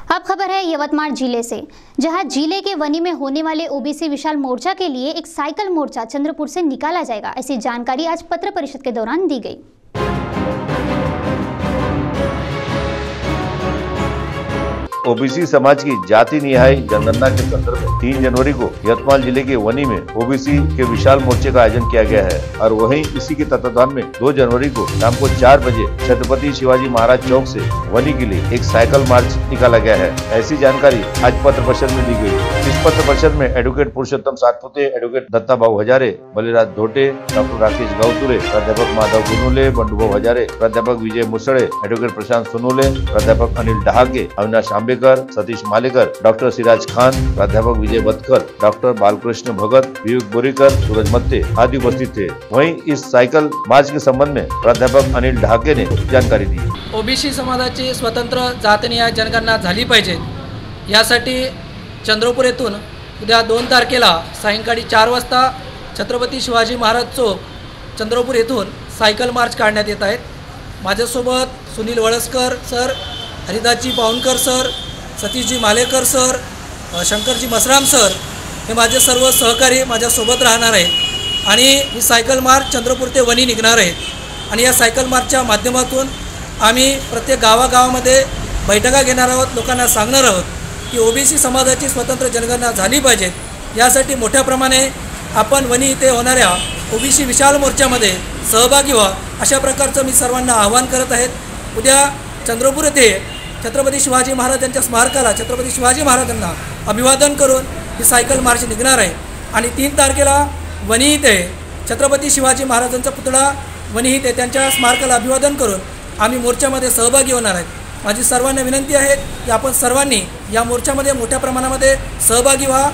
अब खबर है यवतमाल जिले से, जहां जिले के वनी में होने वाले ओबीसी विशाल मोर्चा के लिए एक साइकिल मोर्चा चंद्रपुर से निकाला जाएगा। ऐसी जानकारी आज पत्र परिषद के दौरान दी गई। ओबीसी समाज की जाति निहाय जनगणना के संदर्भ में 3 जनवरी को यवतमाल जिले के वनी में ओबीसी के विशाल मोर्चे का आयोजन किया गया है और वहीं इसी के तत्वाधान में 2 जनवरी को शाम को 4 बजे छत्रपति शिवाजी महाराज चौक से वनी के लिए एक साइकिल मार्च निकाला गया है। ऐसी जानकारी आज पत्र परिषद में दी गई। इस पत्र परिषद में एडवोकेट पुरुषोत्तम सातपुते, एडवोकेट दत्ता बाबू हजारे, बलिराज धोटे, डॉक्टर राकेश गौतुरे, प्राध्यापक माधव गुनुले, बंडू हजारे, प्राध्यापक विजय मुसड़े, एडवोकेट प्रशांत सोनोले, प्राध्यापक अनिल डहाके, अविनाश आंबेकर, सतीश मालेकर, डॉक्टर सिराज खान, प्राध्यापक विजय बतकर, डॉक्टर बालकृष्ण भगत, विवेक बोरीकर, सूरज मत्ते आदि उपस्थित थे। वहीं इस साइकिल मार्च के संबंध में प्राध्यापक अनिल डहाके ने जानकारी दी। ओबीसी समाजाची स्वतंत्र जातनिहाय जनगणना झाली पाहिजे यासाठी चंद्रपूर येथून उद्या 2 तारखेला सायंकाळी 4 वाजता छत्रपती शिवाजी महाराज चौक चंद्रपूर येथून सायकल मार्च काढण्यात येत आहेत। माझ्यासोबत Sunil वळसकर sir, Haridasji Pawankar sir, सतीशजी Malekar sir, Shankarji Masram sir हे माझे सर्व सहकारी माझ्यासोबत राहणार आहेत आणि ही सायकल मार्च चंद्रपूर ते वनी निघणार आहे आणि या सायकल मार्चच्या माध्यमातून आम्ही प्रत्येक गावागावामध्ये बैठका घेणार आहोत, लोकांना सांगणार आहोत की ओबीसी समाजाची स्वतंत्र जनगणना झाली पाहिजे। यासाठी मोठ्या प्रमाणे आपण वनी इथे होणाऱ्या ओबीसी विशाल मोर्चामध्ये सहभागी व्हा, अशा प्रकारचं मी सर्वांना आवाहन करत आहेत। उद्या चंद्रपूर येथे छत्रपती शिवाजी महाराजांच्या स्मारकाला छत्रपती शिवाजी महाराजांना अभिवादन करून ही सायकल मार्च निघणार आहे आणि 3 तारखेला वनी इथे छत्रपती शिवाजी महाराजांचा पुतळा वनी इथे त्यांच्या स्मारकाला अभिवादन करून आम्ही मोर्चामध्ये सहभागी होणार आहेत। माझी सर्वांना विनंती आहे की आपण सर्वांनी या मोर्चामध्ये मोठ्या प्रमाणामध्ये सहभागी व्हा।